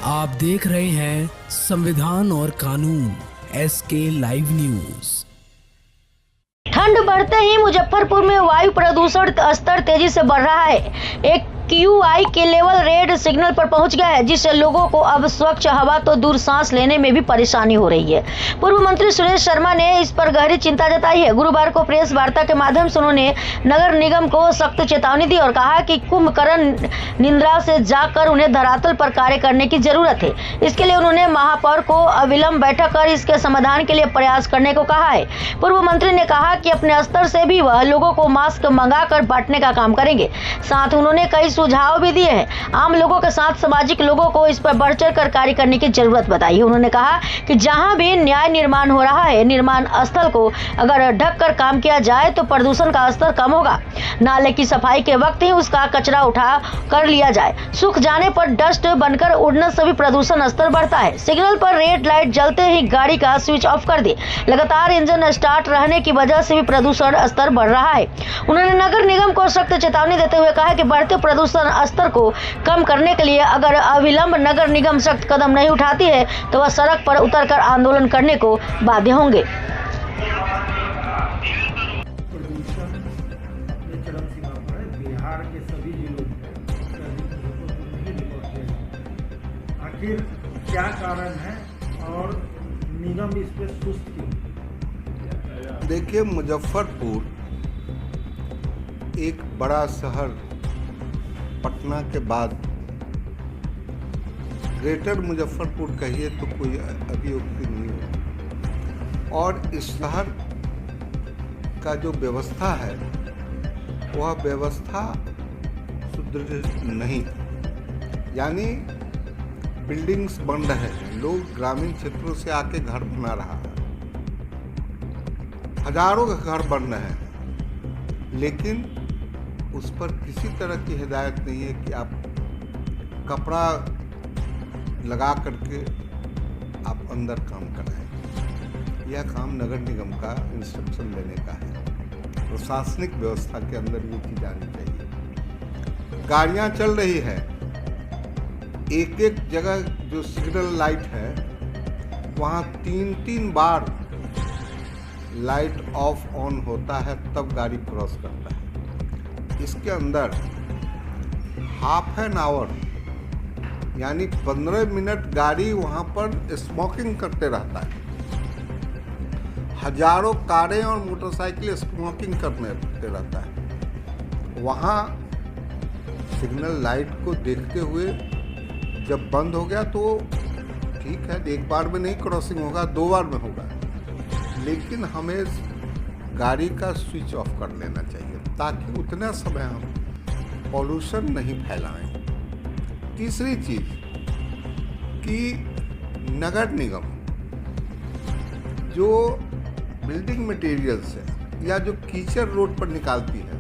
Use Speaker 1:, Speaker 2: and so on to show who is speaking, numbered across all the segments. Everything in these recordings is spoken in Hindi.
Speaker 1: आप देख रहे हैं संविधान और कानून SK लाइव न्यूज।
Speaker 2: ठंड बढ़ते ही मुजफ्फरपुर में वायु प्रदूषण स्तर तेजी से बढ़ रहा है। एक QI के लेवल रेड सिग्नल पर पहुंच गया है, जिससे लोगों को अब स्वच्छ हवा तो दूर सांस लेने में भी परेशानी हो रही है। पूर्व मंत्री सुरेश शर्मा ने इस पर गहरी चिंता जताई है। गुरुवार को प्रेस वार्ता के माध्यम से उन्होंने नगर निगम को सख्त चेतावनी दी और कहा कि कुंभकर्ण निद्रा से जाकर उन्हें धरातल पर कार्य करने की जरूरत है। इसके लिए उन्होंने महापौर को अविलंब बैठक कर इसके समाधान के लिए प्रयास करने को कहा है। पूर्व मंत्री ने कहा कि अपने स्तर से भी वह लोगों को मास्क मंगाकर बांटने का काम करेंगे। साथ उन्होंने कई सुझाव भी दिए हैं। आम लोगों के साथ सामाजिक लोगों को इस पर बढ़ चढ़ कर कार्य करने की जरूरत बताई है। उन्होंने कहा कि जहां भी न्याय निर्माण हो रहा है, निर्माण स्थल को अगर ढक कर काम किया जाए तो प्रदूषण का स्तर कम होगा। नाले की सफाई के वक्त ही उसका कचरा उठा कर लिया जाए। सूख जाने पर डस्ट बनकर उड़ने से भी प्रदूषण स्तर बढ़ता है। सिग्नल पर रेड लाइट जलते ही गाड़ी का स्विच ऑफ कर दे। लगातार इंजन स्टार्ट रहने की वजह से भी प्रदूषण स्तर बढ़ रहा है। उन्होंने नगर निगम को सख्त चेतावनी देते हुए कहा कि बढ़ते प्रदूषण स्तर को कम करने के लिए अगर अविलंब नगर निगम सख्त कदम नहीं उठाती है तो वह सड़क पर उतरकर आंदोलन करने को बाध्य होंगे।
Speaker 3: बिहार के सभी जिलों आखिर क्या कारण है और निगम इस पे सुस्त क्यों?
Speaker 4: देखिए, मुजफ्फरपुर एक बड़ा शहर पटना के बाद ग्रेटर मुजफ्फरपुर कहिए तो कोई अभियुक्ति नहीं हो। और इस शहर का जो व्यवस्था है वह व्यवस्था सुदृढ़ नहीं, यानी बिल्डिंग्स बन रहे हैं, लोग ग्रामीण क्षेत्रों से आके घर बना रहा है, हजारों के घर बन रहे हैं, लेकिन उस पर किसी तरह की हिदायत नहीं है कि आप कपड़ा लगा करके आप अंदर काम कराएं। यह काम नगर निगम का इंस्ट्रक्शन लेने का है। प्रशासनिक व्यवस्था के अंदर ये चीज आनी चाहिए। गाड़ियां चल रही है, एक एक जगह जो सिग्नल लाइट है वहाँ 3-3 बार लाइट ऑफ ऑन होता है, तब गाड़ी क्रॉस करता है। इसके अंदर हाफ एन आवर यानी 15 मिनट गाड़ी वहाँ पर स्मोकिंग करते रहता है। हजारों कारें और मोटरसाइकिल स्मोकिंग करते रहता है। वहाँ सिग्नल लाइट को देखते हुए जब बंद हो गया तो ठीक है, एक बार में नहीं क्रॉसिंग होगा, 2 बार में होगा, लेकिन हमें गाड़ी का स्विच ऑफ कर लेना चाहिए ताकि उतना समय हम पॉल्यूशन नहीं फैलाएं। तीसरी चीज कि नगर निगम जो बिल्डिंग मटेरियल्स है या जो कीचड़ रोड पर निकालती है,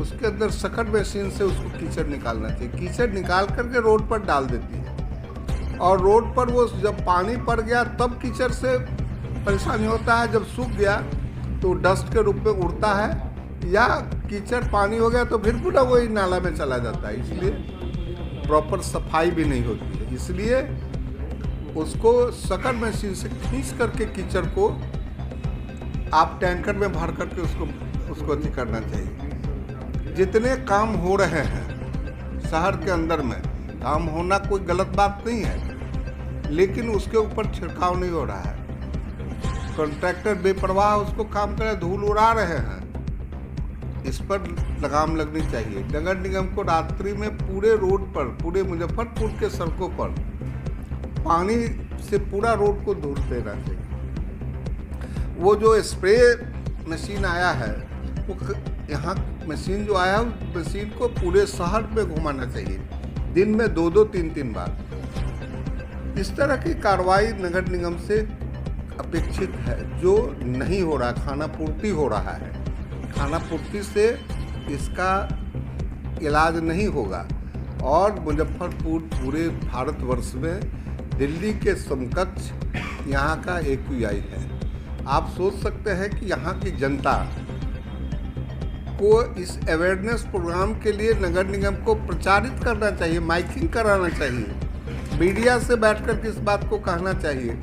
Speaker 4: उसके अंदर सकट मशीन से उसको कीचड़ निकालना चाहिए। कीचड़ निकाल करके रोड पर डाल देती है और रोड पर वो जब पानी पड़ गया तब कीचड़ से परेशानी होता है। जब सूख गया तो डस्ट के रूप में उड़ता है, या कीचड़ पानी हो गया तो फिर पूरा वही नाला में चला जाता है। इसलिए प्रॉपर सफाई भी नहीं होती है। इसलिए उसको सकट मशीन से खींच करके कीचड़ को आप टैंकर में भर करके उसको अति करना चाहिए। जितने काम हो रहे हैं शहर के अंदर में, काम होना कोई गलत बात नहीं है, लेकिन उसके ऊपर छिड़काव नहीं हो रहा है। कॉन्ट्रैक्टर बेपरवाह उसको काम करे, धूल उड़ा रहे हैं। इस पर लगाम लगनी चाहिए। नगर निगम को रात्रि में पूरे रोड पर, पूरे मुजफ्फरपुर के सड़कों पर पानी से पूरा रोड को धुल देना चाहिए। वो जो स्प्रे मशीन आया है, वो यहाँ मशीन जो आया है, उस मशीन को पूरे शहर में घुमाना चाहिए, दिन में 2-2, 3-3 बार। इस तरह की कार्रवाई नगर निगम से अपेक्षित है, जो नहीं हो रहा। खाना पूर्ति हो रहा है, खाना पूर्ति से इसका इलाज नहीं होगा। और मुजफ्फरपुर पूरे भारतवर्ष में दिल्ली के समकक्ष यहाँ का AQI है। आप सोच सकते हैं कि यहाँ की जनता को इस अवेयरनेस प्रोग्राम के लिए नगर निगम को प्रचारित करना चाहिए, माइकिंग कराना चाहिए। मीडिया से बैठकर के इस बात को कहना चाहिए,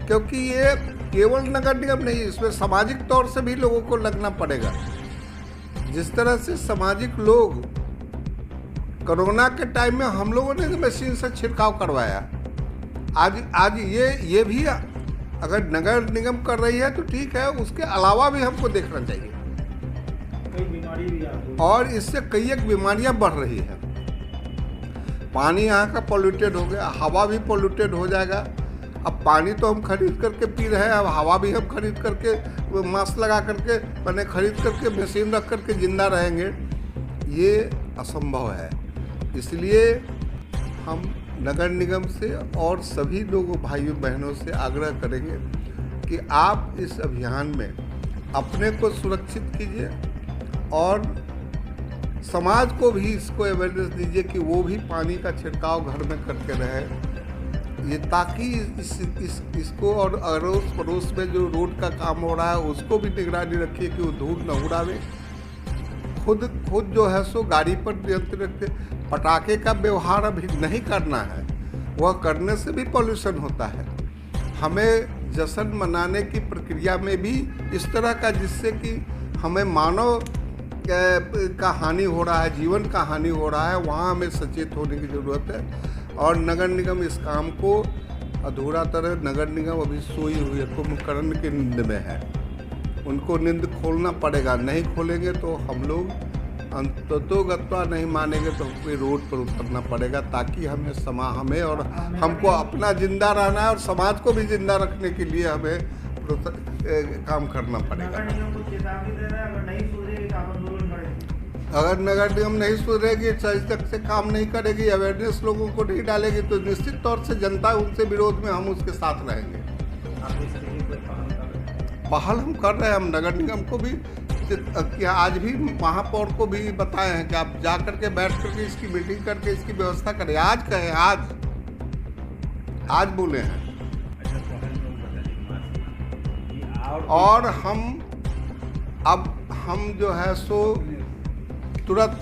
Speaker 4: क्योंकि ये केवल नगर निगम नहीं, इसमें सामाजिक तौर से भी लोगों को लगना पड़ेगा। जिस तरह से सामाजिक लोग कोरोना के टाइम में हम लोगों ने मशीन से छिड़काव करवाया, आज ये भी अगर नगर निगम कर रही है तो ठीक है, उसके अलावा भी हमको देखना चाहिए।
Speaker 3: कई बीमारी भी आ गई
Speaker 4: और इससे कई एक बीमारियां बढ़ रही हैं। पानी यहाँ का पोल्यूटेड हो गया, हवा भी पोल्यूटेड हो जाएगा। अब पानी तो हम खरीद करके पी रहे हैं, अब हवा भी हम खरीद करके मास्क लगा करके मैंने खरीद करके मशीन रख करके जिंदा रहेंगे, ये असंभव है। इसलिए हम नगर निगम से और सभी लोगों भाइयों बहनों से आग्रह करेंगे कि आप इस अभियान में अपने को सुरक्षित कीजिए और समाज को भी इसको अवेयरनेस दीजिए कि वो भी पानी का छिड़काव घर में करके रहे, ये ताकि इसको और अड़ोस पड़ोस में जो रोड का काम हो रहा है उसको भी निगरानी रखिए कि वो धूल न उड़ावे। खुद जो है सो गाड़ी पर नियंत्रण रखते, पटाखे का व्यवहार अभी नहीं करना है, वह करने से भी पॉल्यूशन होता है। हमें जश्न मनाने की प्रक्रिया में भी इस तरह का, जिससे कि हमें मानव का हानि हो रहा है, जीवन का हानि हो रहा है, वहाँ हमें सचेत होने की ज़रूरत है। और नगर निगम इस काम को अधूरा तरह, नगर निगम अभी सोई हुई है, कुंभकर्ण की नींद में है, उनको नींद खोलना पड़ेगा। नहीं खोलेंगे तो हम लोग अंततोगत्वा नहीं मानेंगे तो हमको रोड पर उतरना पड़ेगा, ताकि हमें और हमको अपना जिंदा रहना है और समाज को भी जिंदा रखने के लिए हमें काम करना पड़ेगा।
Speaker 3: नगर निगम को चेतावनी दे रहा है, अगर नहीं सुधरेगी तो आप आंदोलन करेंगे।
Speaker 4: अगर नगर निगम नहीं सुधरेगी, सही तक से काम नहीं करेगी, अवेयरनेस लोगों को नहीं डालेगी, तो निश्चित तौर से जनता उनसे विरोध में हम उसके साथ रहेंगे।
Speaker 3: आप इस तरीके कोई पहल कर रहे हैं?
Speaker 4: पहल हम कर रहे हैं। हम नगर निगम को भी आज भी महापौर को भी बताए हैं कि आप जा करके बैठ करके इसकी मीटिंग करके इसकी व्यवस्था करें। आज कहें, आज बोले हैं। और हम जो है सो तुरंत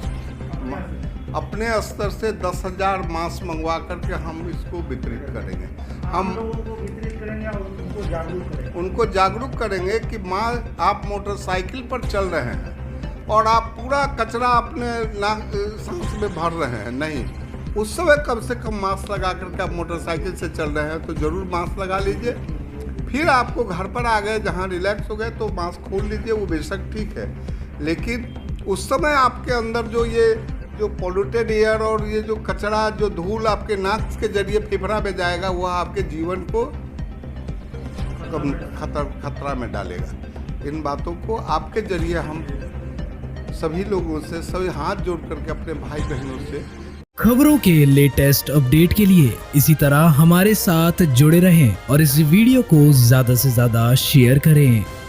Speaker 4: अपने स्तर से 10,000 मास्क मंगवा करके हम इसको वितरित करेंगे। हम
Speaker 3: लोगों को वितरित करेंगे और
Speaker 4: उनको जागरूक करेंगे कि आप मोटरसाइकिल पर चल रहे हैं और आप पूरा कचरा अपने सांस में भर रहे हैं, नहीं, उस समय कम से कम मास्क लगा करके आप मोटरसाइकिल से चल रहे हैं तो ज़रूर मास्क लगा लीजिए। फिर आपको घर पर आ गए, जहाँ रिलैक्स हो गए तो मास्क खोल लीजिए, वो बेशक ठीक है, लेकिन उस समय आपके अंदर जो पोल्यूटेड एयर और ये जो कचरा, जो धूल आपके नाक के जरिए फेफड़ा में जाएगा, वो आपके जीवन को खतरा में डालेगा। इन बातों को आपके जरिए हम सभी लोगों से, सभी हाथ जोड़ करके अपने भाई बहनों से
Speaker 1: खबरों के लेटेस्ट अपडेट के लिए इसी तरह हमारे साथ जुड़े रहें और इस वीडियो को ज्यादा से ज्यादा शेयर करें।